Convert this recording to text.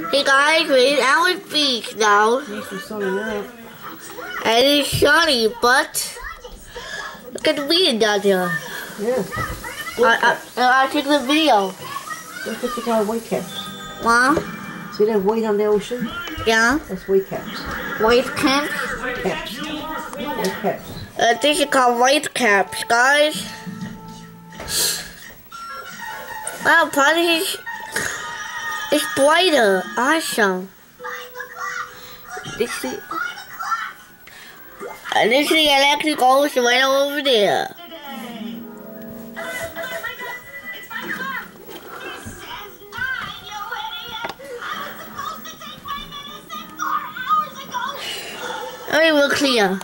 Hey guys, we're in our beach now. Yes, it's sunny now. And it's sunny, but look at the wind down there. Yeah. I'll take the video. Look at the guy white caps. Mom? See that white on the ocean? Yeah? That's white caps. White caps? Caps. White caps. This is called white caps, guys. Wow, probably it's brighter. Awesome. This is the electric ocean right over there. Alright, we're clear.